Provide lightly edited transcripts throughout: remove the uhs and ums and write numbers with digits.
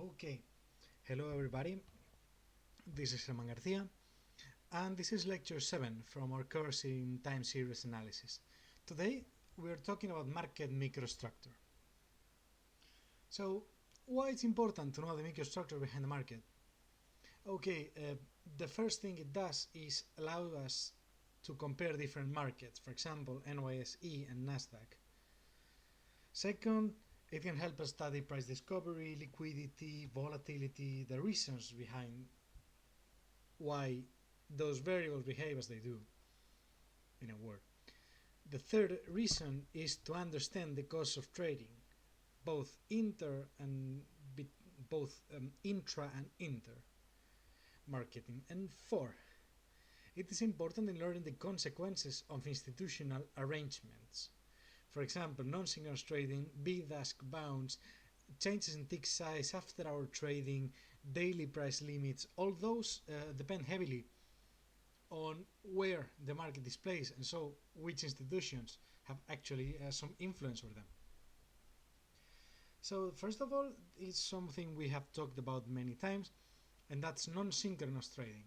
Okay, hello everybody, this is Herman Garcia, and this is lecture 7 from our course in time series analysis. Today we are talking about market microstructure. So, why it's important to know the microstructure behind the market? Okay, the first thing it does is allow us to compare different markets, for example NYSE and Nasdaq. Second, it can help us study price discovery, liquidity, volatility, the reasons behind why those variables behave as they do, in a word. The third reason is to understand the cost of trading, both intra and inter marketing. And four, it is important in learning the consequences of institutional arrangements. For example, non-synchronous trading, bid-ask bounds, changes in tick size, after-hour trading, daily price limits, all those depend heavily on where the market is placed, and so which institutions have actually some influence over them. So first of all, it's something we have talked about many times, and that's non-synchronous trading.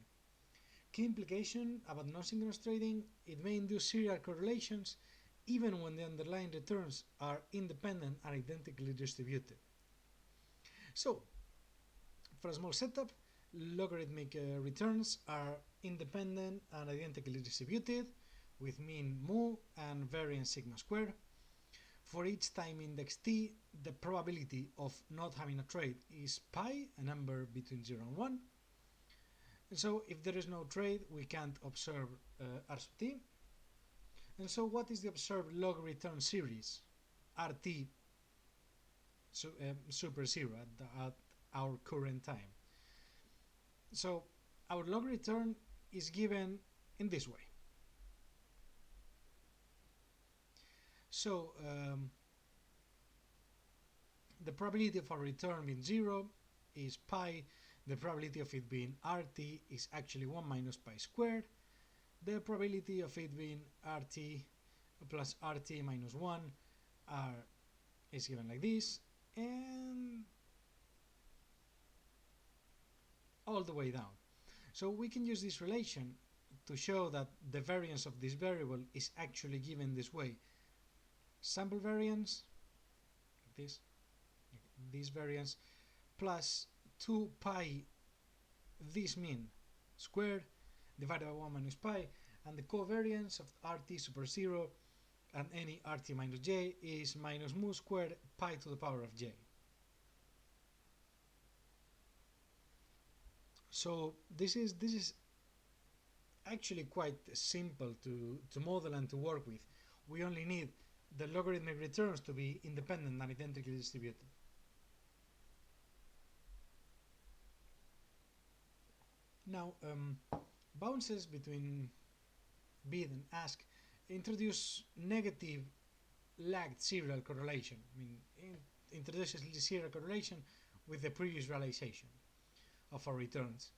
Key implication about non-synchronous trading: it may induce serial correlations even when the underlying returns are independent and identically distributed. So, for a small setup, logarithmic returns are independent and identically distributed with mean mu and variance sigma squared. For each time index t, the probability of not having a trade is pi, a number between 0 and 1. And so if there is no trade, we can't observe r sub t. And so what is the observed log return series? RT super 0 at our current time. So our log return is given in this way. So the probability of our return being 0 is pi. The probability of it being RT is actually 1 minus pi squared. The probability of it being RT plus RT minus 1 is given like this, and all the way down. So we can use this relation to show that the variance of this variable is actually given this way. Sample variance, like this variance, plus 2 pi this mean squared divided by 1 minus pi, and the covariance of RT super 0 and any RT minus j is minus mu squared pi to the power of j. So this is actually quite simple to model and to work with. We only need the logarithmic returns to be independent and identically distributed. Now, bounces between bid and ask introduce negative lagged serial correlation. I mean, it introduces serial correlation with the previous realization of our returns.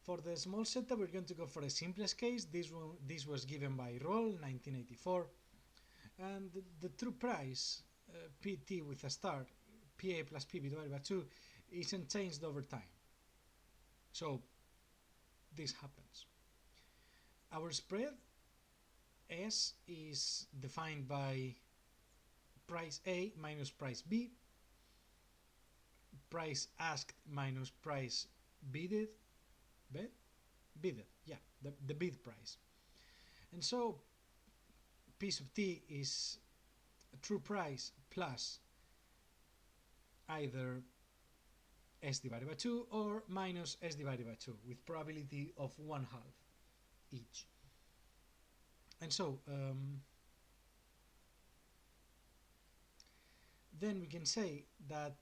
For the small setup, we're going to go for the simplest case. This was given by Roll in 1984, and the true price, PT with a star, PA plus PB divided by 2, is unchanged over time. So this happens. Our spread S is defined by price A minus price B, price asked minus price bidded, the bid price. And so P sub t is a true price plus either S divided by 2 or minus S divided by 2 with probability of 1/2 each. And so then we can say that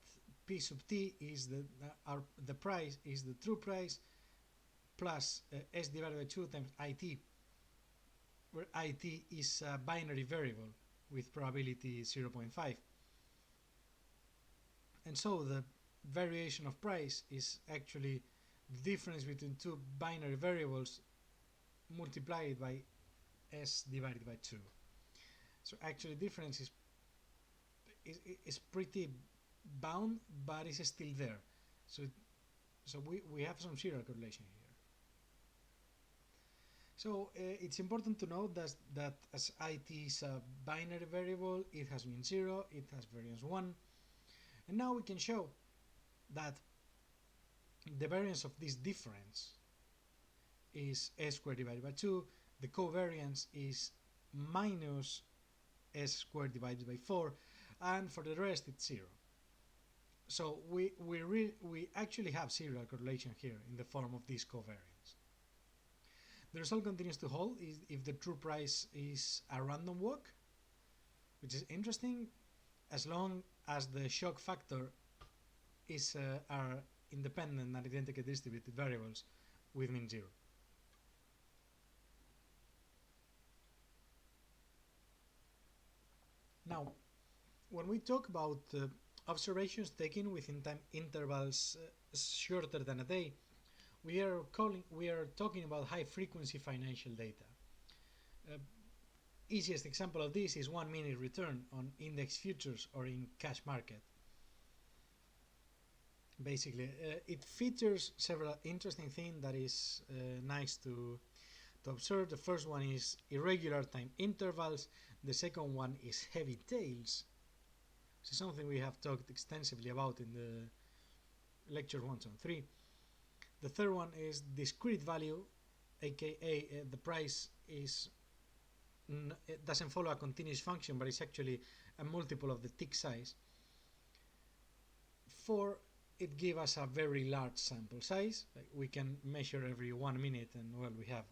P sub t is the price is the true price plus S divided by 2 times IT, where IT is a binary variable with probability 0.5. And so the variation of price is actually the difference between two binary variables multiplied by S divided by 2. So actually difference is pretty bound, but it's still there. So we have some serial correlation here. So it's important to note that as it is a binary variable, it has mean 0, it has variance 1, and now we can show that the variance of this difference is s squared divided by 2, the covariance is minus s squared divided by 4, and for the rest it's 0. So we actually have serial correlation here in the form of this covariance. The result continues to hold if the true price is a random walk, which is interesting, as long as the shock factor is are independent and identically distributed variables with mean 0. Now, when we talk about observations taken within time intervals shorter than a day, we are talking about high frequency financial data. Easiest example of this is 1 minute return on index futures or in cash market. Basically, it features several interesting things that is nice to observe. The first one is irregular time intervals. The second one is heavy tails. This is something we have talked extensively about in the lecture 1 and 3. The third one is discrete value, aka the price is it doesn't follow a continuous function, but it's actually a multiple of the tick size. 4, it gives us a very large sample size. Like we can measure every 1 minute, and well, we have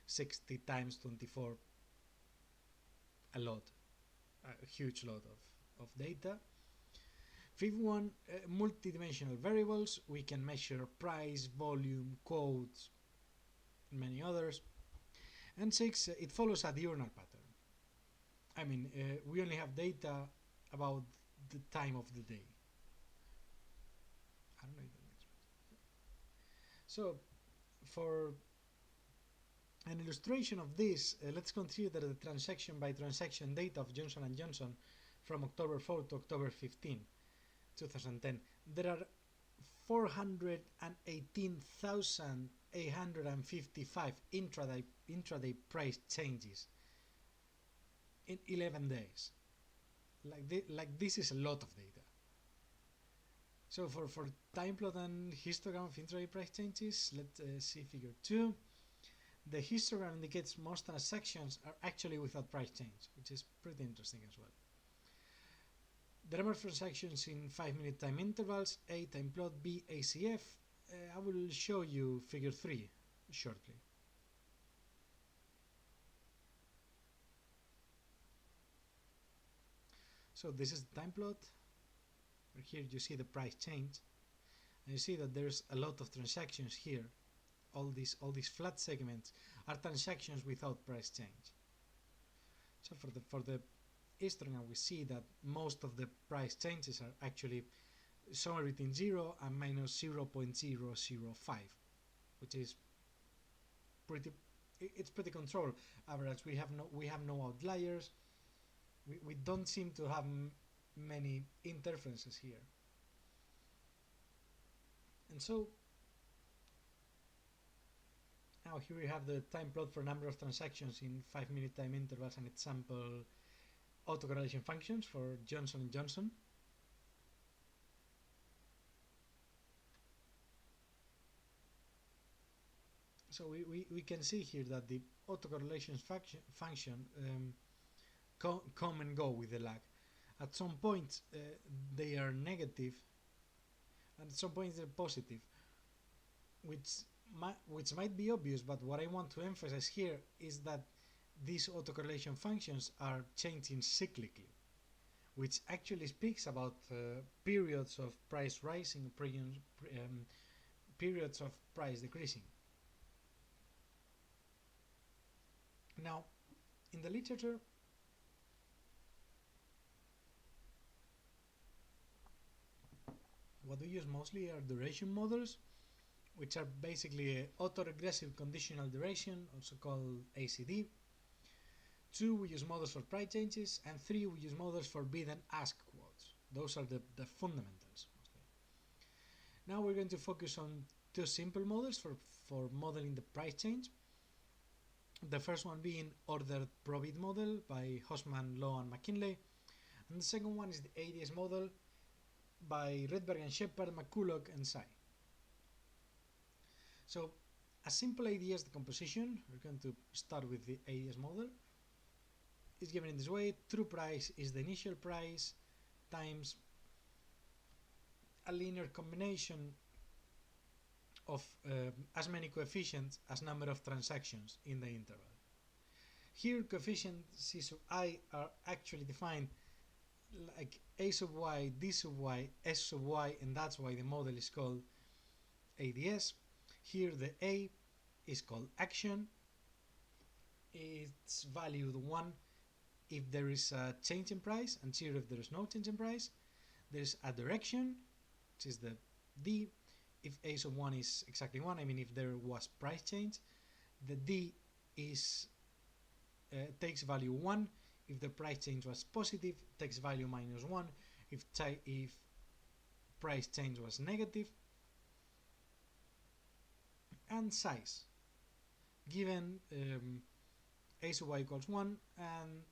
60 times 24, a huge lot of data. Fifth one, multidimensional variables. We can measure price, volume, quotes, and many others. And 6, it follows a diurnal pattern. I mean, we only have data about the time of the day. I don't know if that makes sense. So, for an illustration of this, let's consider the transaction by transaction data of Johnson & Johnson from October 4 to October 15, 2010. There are 418,855 intraday price changes in 11 days. Like this is a lot of data. So for time plot and histogram of intraday price changes, let's see figure 2. The histogram indicates most transactions are actually without price change, which is pretty interesting as well. The number of transactions in 5-minute time intervals, A time plot, B ACF. I will show you figure 3 shortly. So this is the time plot. Here you see the price change, and you see that there's a lot of transactions here. All these flat segments are transactions without price change. So for the histogram, we see that most of the price changes are actually somewhere between 0 and minus 0.005, which is pretty controlled average. We have no outliers. We don't seem to have many interferences here. And so now here we have the time plot for number of transactions in 5-minute time intervals and its sample autocorrelation functions for Johnson & Johnson. So we can see here that the autocorrelation function come and go with the lag. At some point they are negative, and at some point they're positive, which might be obvious, but what I want to emphasize here is that these autocorrelation functions are changing cyclically, which actually speaks about periods of price rising, periods of price decreasing. Now, in the literature, what we use mostly are duration models, which are basically autoregressive conditional duration, also called ACD. 2, we use models for price changes, and 3, we use models for bid and ask quotes. Those are the fundamentals mostly. Now we're going to focus on two simple models for modeling the price change. The first one being ordered Probit model by Hosman, Low and McKinley, and the second one is the ADS model by Redberg and Shepard, McCulloch and Tsai. So a simple ADS decomposition, we're going to start with the ADS model, is given in this way. True price is the initial price times a linear combination of as many coefficients as number of transactions in the interval. Here coefficients C sub I are actually defined like A sub y, D sub y, S sub y, and that's why the model is called ADS. Here the A is called action. It's valued 1 if there is a change in price and 0 if there is no change in price. There's a direction, which is the D. If A sub 1 is exactly 1, I mean if there was price change. The D is takes value 1. If the price change was positive, takes value minus 1. If price change was negative. And size, given A sub y equals 1 and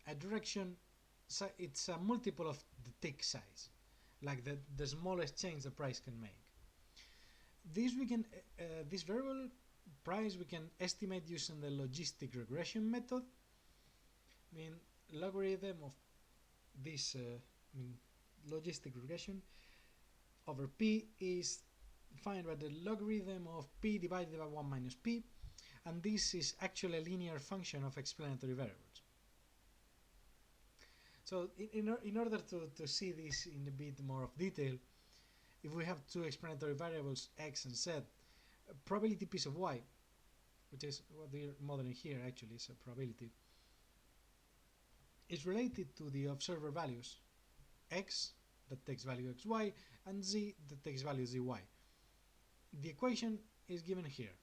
a direction, so it's a multiple of the tick size, like the smallest change the price can make. This variable price we can estimate using the logistic regression method. I mean, logarithm of this logistic regression over p is defined by the logarithm of p divided by 1 minus p, and this is actually a linear function of explanatory variables. So in order to see this in a bit more of detail, if we have two explanatory variables x and z, probability p sub y, which is what we're modeling here actually, is a probability, is related to the observer values x, that takes value xy, and z, that takes value zy. The equation is given here.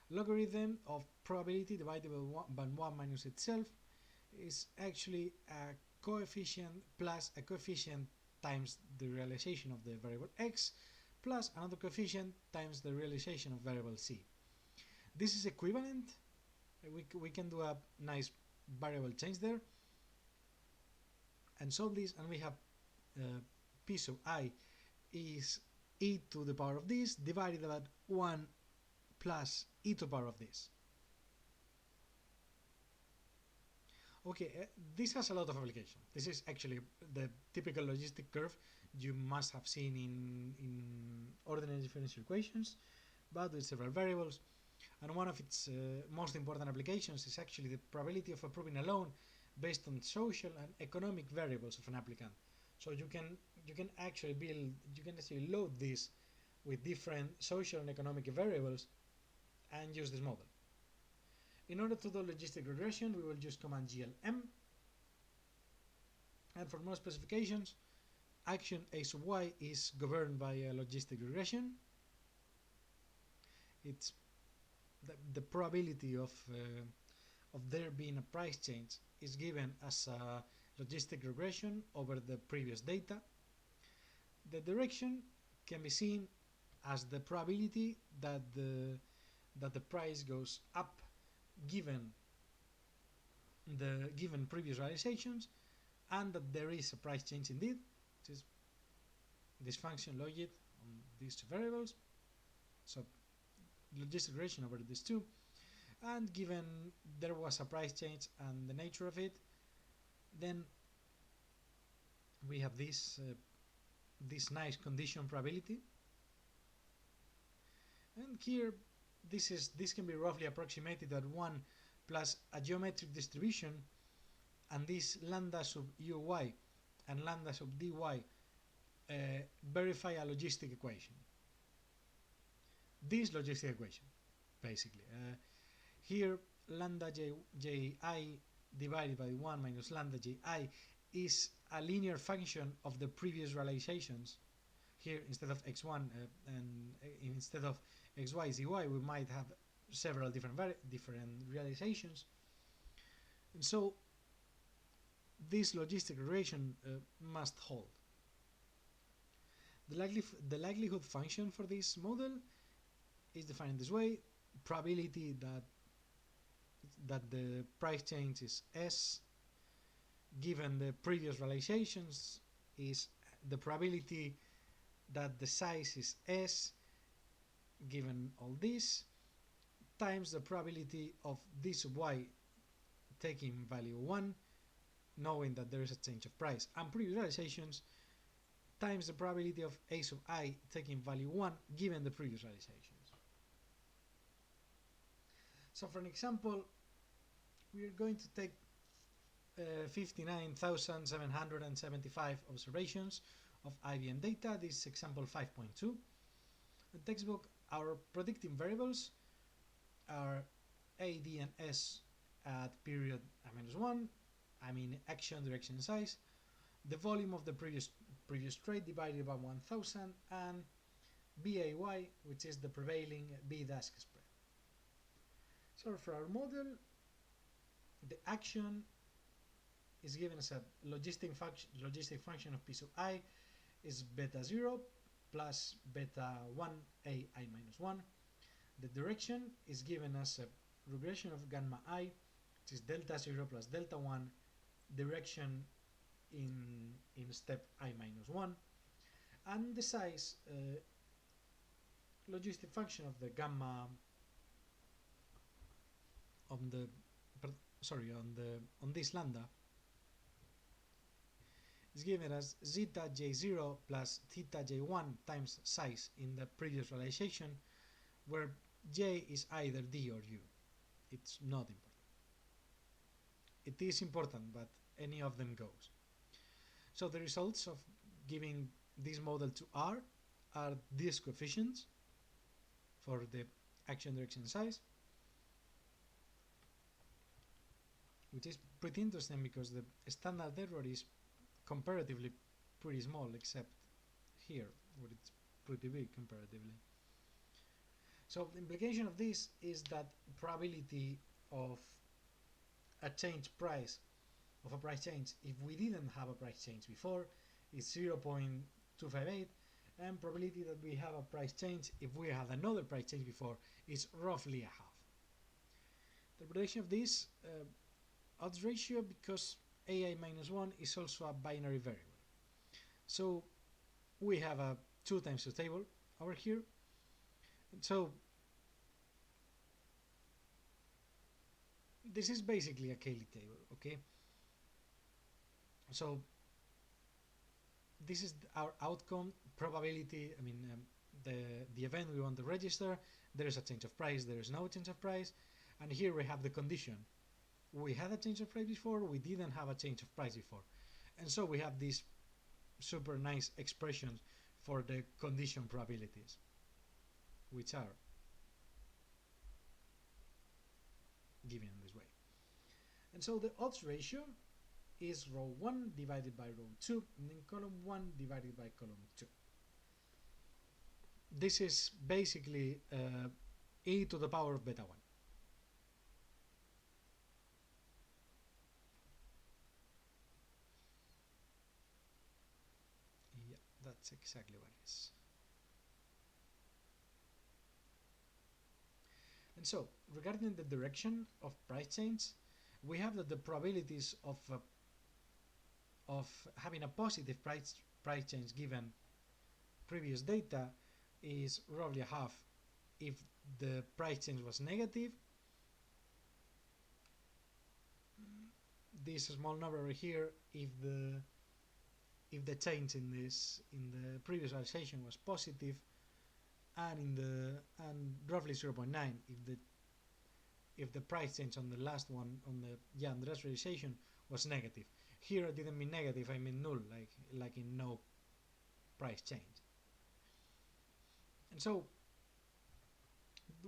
Logarithm of probability divided by 1 minus itself is actually a coefficient plus a coefficient times the realization of the variable x plus another coefficient times the realization of variable c. This is equivalent. We can do a nice variable change there and solve this, and we have p sub I is e to the power of this divided by 1 plus e to the power of this. Okay, this has a lot of application. This is actually the typical logistic curve you must have seen in ordinary differential equations, but with several variables. And one of its most important applications is actually the probability of approving a loan based on social and economic variables of an applicant. So you can actually load this with different social and economic variables and use this model. In order to do logistic regression, we will use command glm, and for more specifications, action a sub y is governed by a logistic regression. It's the probability of there being a price change is given as a logistic regression over the previous data. The direction can be seen as the probability that the price goes up given the given previous realizations, and that there is a price change indeed, which is this function logit on these two variables. So logistic regression over these two, and given there was a price change and the nature of it, then we have this nice condition probability, and here this can be roughly approximated at 1 plus a geometric distribution, and this lambda sub uy and lambda sub dy verify a logistic equation. This logistic equation, basically. Here lambda ji divided by 1 minus lambda ji is a linear function of the previous realizations. Here instead of x1 and instead of xy zy, we might have several different realizations, and so this logistic regression must hold. The likelihood function for this model is defined this way: probability that the price change is S, given the previous realizations, is the probability that the size is S, given all this, times the probability of this sub y taking value 1, knowing that there is a change of price, and previous realizations, times the probability of a sub I taking value 1 given the previous realizations. So for an example, we are going to take 59,775 observations of IBM data. This is example 5.2. The textbook, our predicting variables are A, D, and S at period I-1, I mean action, direction, size, the volume of the previous trade divided by 1000, and BAY, which is the prevailing bid-ask spread. So for our model, the action is given as a logistic function of P sub I is beta 0 plus beta 1 A I minus 1. The direction is given as a regression of gamma I, which is delta 0 plus delta 1, direction in step I minus 1. And the size, logistic function of the gamma on this lambda is given as zeta j0 plus theta j1 times size in the previous realization, where j is either d or u. It's not important. It is important, but any of them goes. So the results of giving this model to R are these coefficients for the action, direction, size, which is pretty interesting because the standard error is comparatively pretty small, except here where it's pretty big comparatively. So the implication of this is that probability of a change price, of a price change, if we didn't have a price change before, is 0.258, and probability that we have a price change if we had another price change before is roughly a half. The relation of this odds ratio, because AI minus 1 is also a binary variable. So we have a 2 times 2 table over here. And so this is basically a Cayley table, okay? So this is our outcome, probability, the event we want to register, there is a change of price, there is no change of price, and here we have the condition. We had a change of price before, we didn't have a change of price before. And so we have these super nice expressions for the condition probabilities, which are given in this way. And so the odds ratio is row 1 divided by row 2, and then column 1 divided by column 2. This is basically e to the power of beta 1. Yeah, that's exactly what it is. And so, regarding the direction of price change, we have that the probabilities of having a positive price change given previous data is roughly half if the price change was negative. This small number over here if the change in the previous realization was positive, and roughly 0.9 if the price change on the last one on the last realization was negative. Here I didn't mean negative, I mean null, like in no price change. And so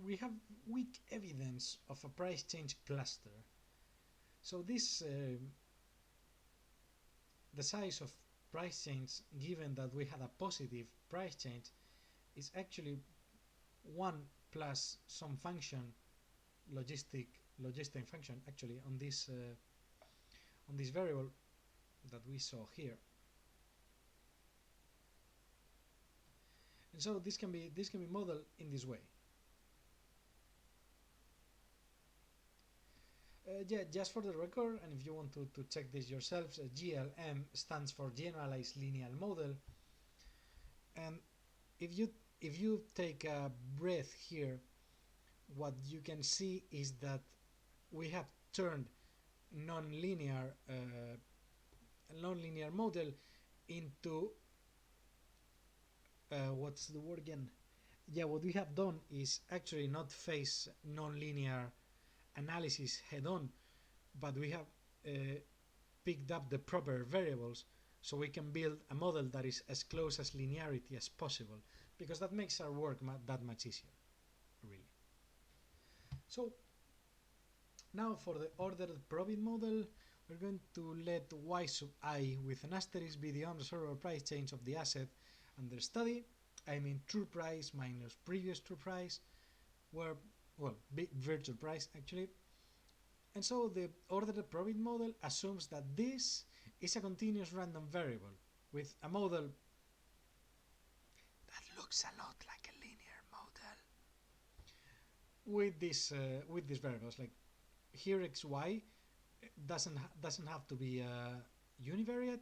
we have weak evidence of a price change cluster. So this the size of price change given that we had a positive price change is actually 1 plus some function, logistic function actually on this variable that we saw here. And so this can be modeled in this way. Yeah, just for the record, and if you want to check this yourselves, GLM stands for Generalized Linear Model. And if you take a breath here, what you can see is that we have turned non-linear model into what's the word again? Yeah, what we have done is actually not face non-linear analysis head-on, but we have picked up the proper variables so we can build a model that is as close as linearity as possible, because that makes our work that much easier, really. So now for the ordered Probit model, we're going to let y sub I with an asterisk be the unobservable price change of the asset under study. I mean true price minus previous true price, where, well, virtual price actually. And so the ordered Probit model assumes that this is a continuous random variable with a model that looks a lot like a linear model with these variables. Like here xy doesn't have to be univariate,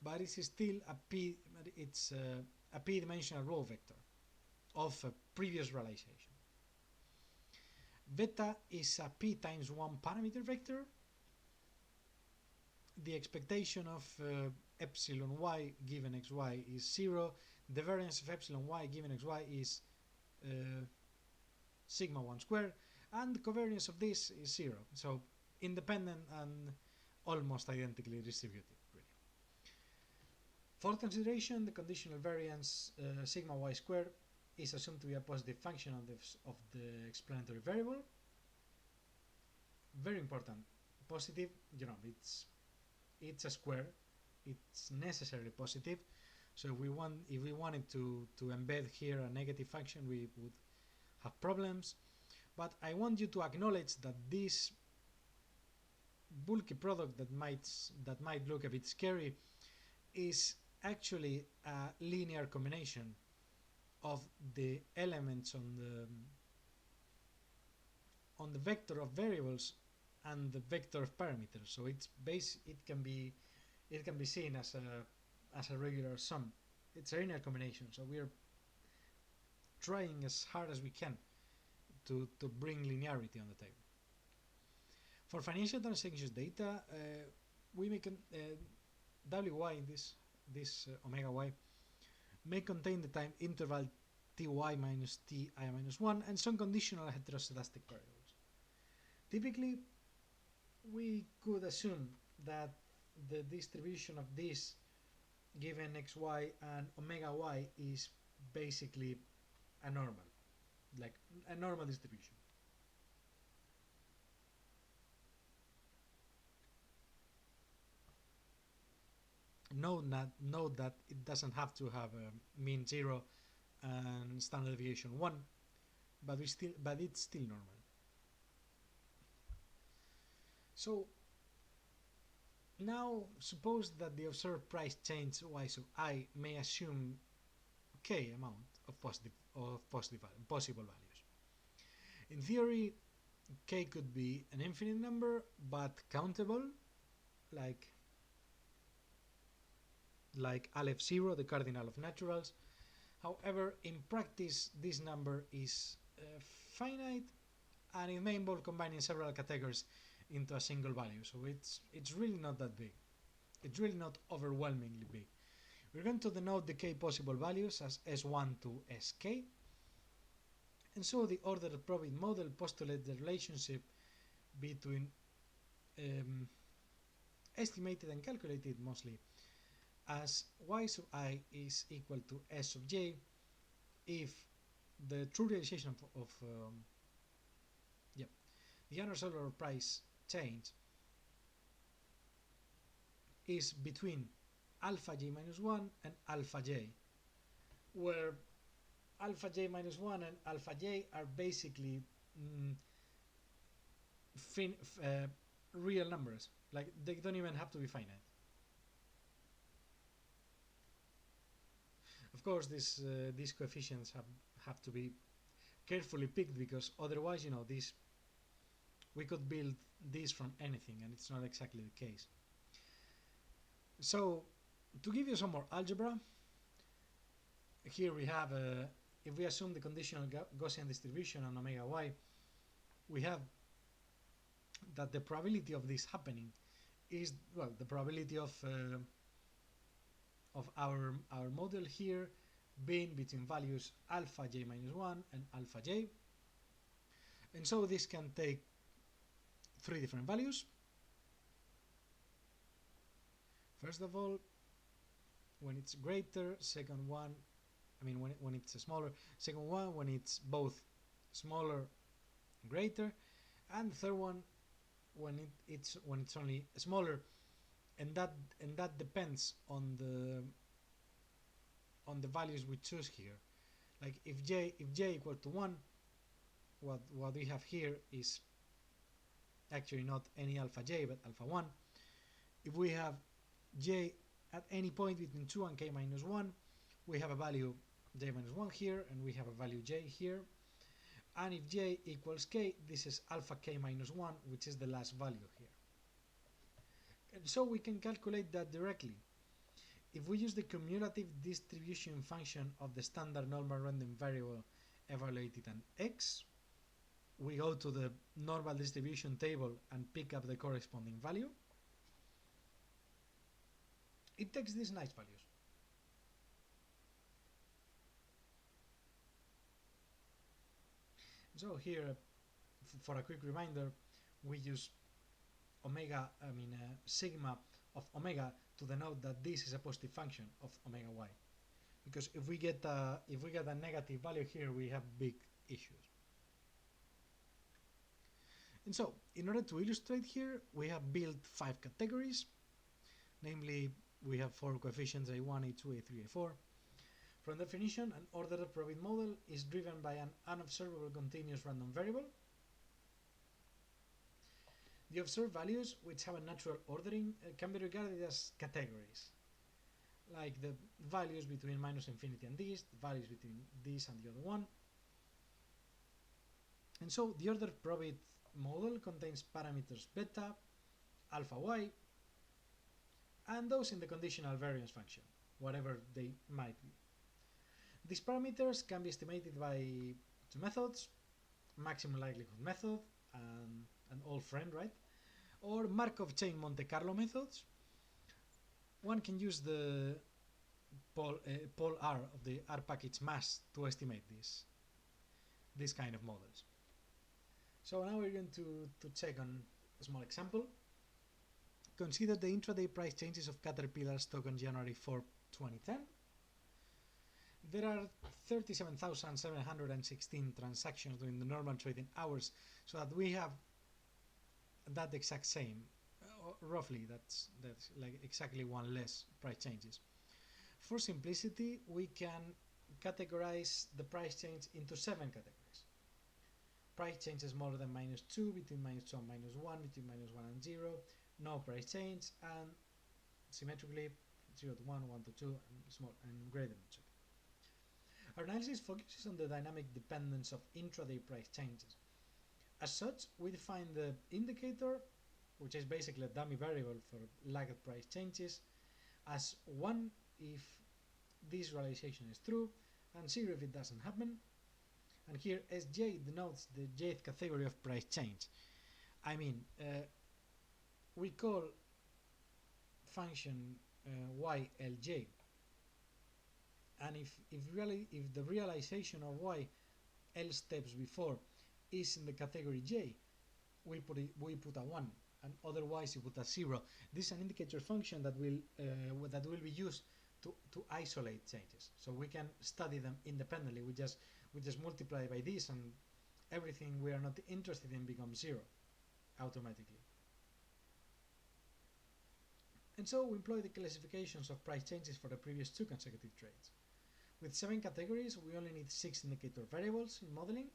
but it's still a p-dimensional row vector of a previous realization. Beta is a p times 1 parameter vector. The expectation of epsilon y given xy is 0. The variance of epsilon y given xy is sigma 1 squared, and the covariance of this is 0. So independent and almost identically distributed, really. For consideration, the conditional variance sigma y squared is assumed to be a positive function of the explanatory variable. Very important. Positive, it's a square. It's necessarily positive. So if we wanted to embed here a negative function, we would have problems. But I want you to acknowledge that this bulky product that might look a bit scary is actually a linear combination of the elements on the vector of variables and the vector of parameters. So it can be seen as a regular sum. It's a linear combination. So we are trying as hard as we can to bring linearity on the table. For financial transactions data, we make wy in this omega y may contain the time interval ty minus ti minus 1 and some conditional heteroscedastic variables. Typically, we could assume that the distribution of this given xy and omega y is basically a normal, like a normal distribution. Note that it doesn't have to have a mean 0 and standard deviation 1, but it's still normal. So now suppose that the observed price change y sub I may assume k amount of possible values. In theory, k could be an infinite number, but countable, like Aleph 0, the cardinal of naturals. However, in practice, this number is finite, and it may involve combining several categories into a single value. So it's really not that big. It's really not overwhelmingly big. We're going to denote the k possible values as S1 to Sk. And so the ordered Probit model postulates the relationship between estimated and calculated mostly as y sub I is equal to S sub j if the true realization of the unobservable price change is between alpha j minus 1 and alpha j, where alpha j minus 1 and alpha j are basically real numbers. Like, they don't even have to be finite. course, these coefficients have to be carefully picked, because otherwise, this we could build this from anything, and it's not exactly the case. So, to give you some more algebra, here we have, if we assume the conditional Gaussian distribution on omega y, we have that the probability of this happening is, well, the probability of our model here being between values alpha j minus 1 and alpha j. And so this can take three different values. First of all, when it's greater, second one, when it's smaller, second one when it's both smaller and greater, and the third one when it's only smaller, and that depends on the values we choose here. Like if j equal to 1, what we have here is actually not any alpha j but alpha 1. If we have j at any point between 2 and k minus 1, we have a value j minus 1 here, and we have a value j here. And if j equals k, this is alpha k minus 1, which is the last value here. And so we can calculate that directly. If we use the cumulative distribution function of the standard normal random variable evaluated at x, we go to the normal distribution table and pick up the corresponding value. It takes these nice values. So here, for a quick reminder, we use sigma of omega to denote that this is a positive function of omega y. Because if we get a negative value here, we have big issues. And so, in order to illustrate here, we have built 5 categories. Namely, we have 4 coefficients a1, a2, a3, a4. From definition, an ordered Probit model is driven by an unobservable continuous random variable. The observed values, which have a natural ordering, can be regarded as categories, like the values between minus infinity and this, the values between this and the other one. And so the ordered Probit model contains parameters beta, alpha y, and those in the conditional variance function, whatever they might be. These parameters can be estimated by 2 methods: maximum likelihood method and an old friend, right? Or Markov chain Monte Carlo methods. One can use the pol R of the R package mass to estimate this kind of models. So now we're going to check on a small example. Consider the intraday price changes of Caterpillar stock on January 4, 2010. There are 37,716 transactions during the normal trading hours, so that we have that exact same, roughly that's like exactly one less price changes. For simplicity, we can categorize the price change into 7 categories. Price changes smaller than -2, between -2 and -1, between -1 and 0, no price change, and symmetrically 0 to 1, 1 to 2, and small and greater than 2. Our analysis focuses on the dynamic dependence of intraday price changes. As such, we define the indicator, which is basically a dummy variable for lagged price changes, as 1 if this realization is true, and 0 if it doesn't happen. And here Sj denotes the jth category of price change. We call function ylj, and if the realization of y l steps before is in the category j, we put a 1, and otherwise we put a 0. This is an indicator function that will be used to isolate changes, so we can study them independently. We just multiply by this, and everything we are not interested in becomes 0 automatically. And so we employ the classifications of price changes for the previous 2 consecutive trades. With 7 categories, we only need 6 indicator variables in modeling.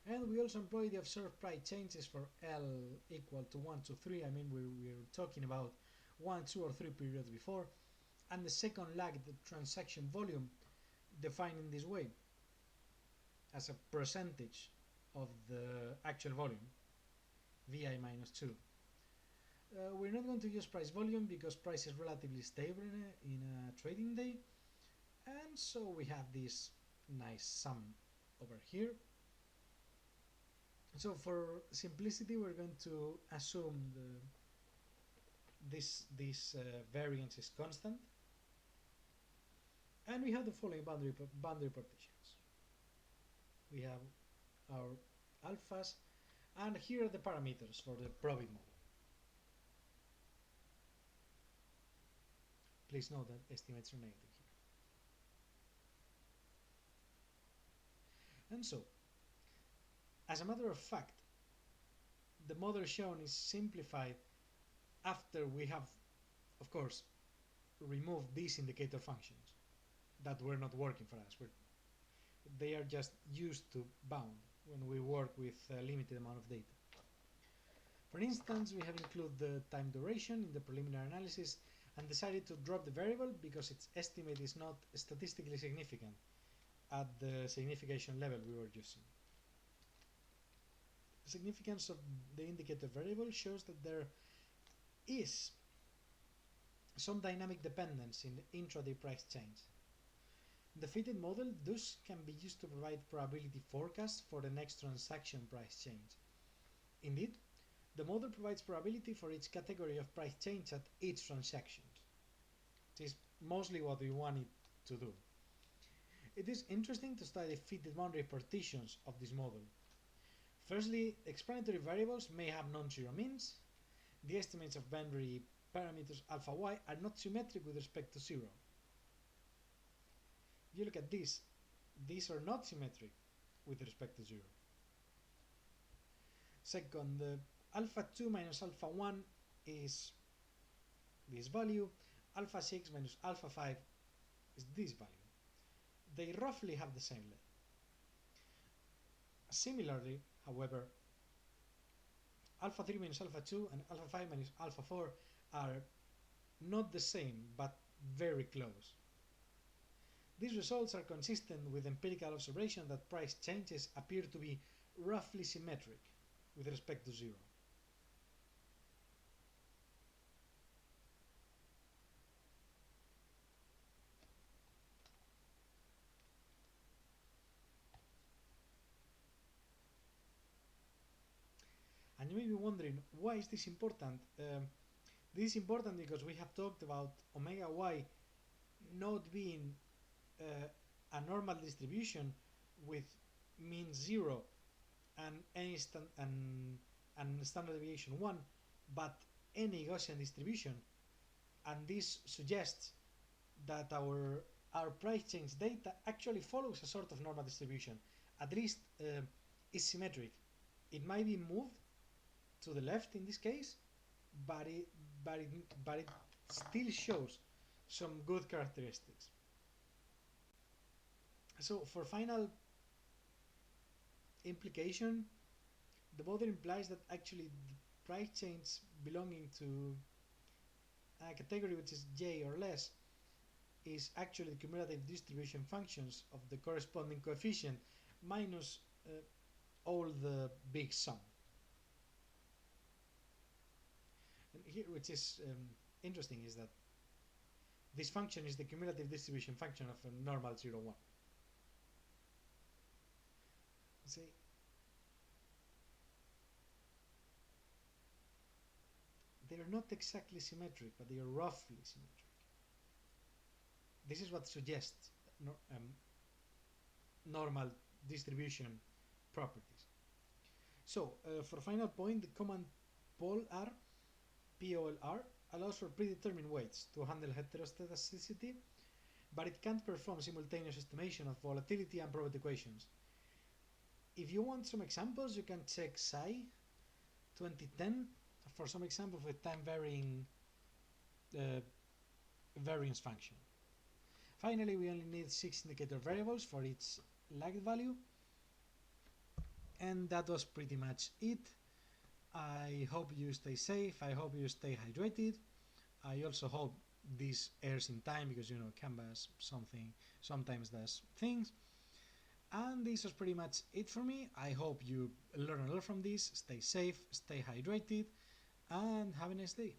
And we also employ the observed price changes for L equal to 1, 2, 3. We're talking about 1, 2, or 3 periods before, and the second lag, the transaction volume, defined in this way as a percentage of the actual volume, VI minus 2. We're not going to use price volume because price is relatively stable in a trading day, and so we have this nice sum over here. So for simplicity, we're going to assume this variance is constant, and we have the following boundary partitions. We have our alphas, and here are the parameters for the Probit model. Please note that estimates are negative here. And so, as a matter of fact, the model shown is simplified after we have, of course, removed these indicator functions that were not working for us. They are just used to bound when we work with a limited amount of data. For instance, we have included the time duration in the preliminary analysis and decided to drop the variable because its estimate is not statistically significant at the signification level we were using. The significance of the indicator variable shows that there is some dynamic dependence in the intraday price change. The fitted model thus can be used to provide probability forecasts for the next transaction price change. Indeed, the model provides probability for each category of price change at each transaction. This is mostly what we want it to do. It is interesting to study fitted boundary partitions of this model. Firstly, explanatory variables may have non-zero means. The estimates of boundary parameters alpha y are not symmetric with respect to 0. If you look at this, these are not symmetric with respect to 0. Second, the alpha 2 minus alpha 1 is this value, alpha 6 minus alpha 5 is this value. They roughly have the same length. Similarly, however, alpha 3 minus alpha 2 and alpha 5 minus alpha 4 are not the same but very close. These results are consistent with empirical observation that price changes appear to be roughly symmetric with respect to 0. And you may be wondering, why is this important? This is important because we have talked about omega y not being a normal distribution with mean 0 and any standard deviation 1, but any Gaussian distribution, and this suggests that our price change data actually follows a sort of normal distribution, at least is symmetric. It might be moved to the left in this case, but it still shows some good characteristics. So for final implication, the model implies that actually the price change belonging to a category which is j or less is actually the cumulative distribution functions of the corresponding coefficient minus all the big sum. And here, which is interesting, is that this function is the cumulative distribution function of a normal 0, 1. See, they are not exactly symmetric, but they are roughly symmetric. This is what suggests normal distribution properties. So, for final point, the command POLR allows for predetermined weights to handle heteroscedasticity, but it can't perform simultaneous estimation of volatility and Probit equations. If you want some examples, you can check Psi 2010 for some examples with time-varying variance function. Finally, we only need 6 indicator variables for each lagged value, and that was pretty much it. I hope you stay safe, I hope you stay hydrated. I also hope this airs in time because Canvas sometimes does things. And this was pretty much it for me. I hope you learn a lot from this. Stay safe, stay hydrated, and have a nice day.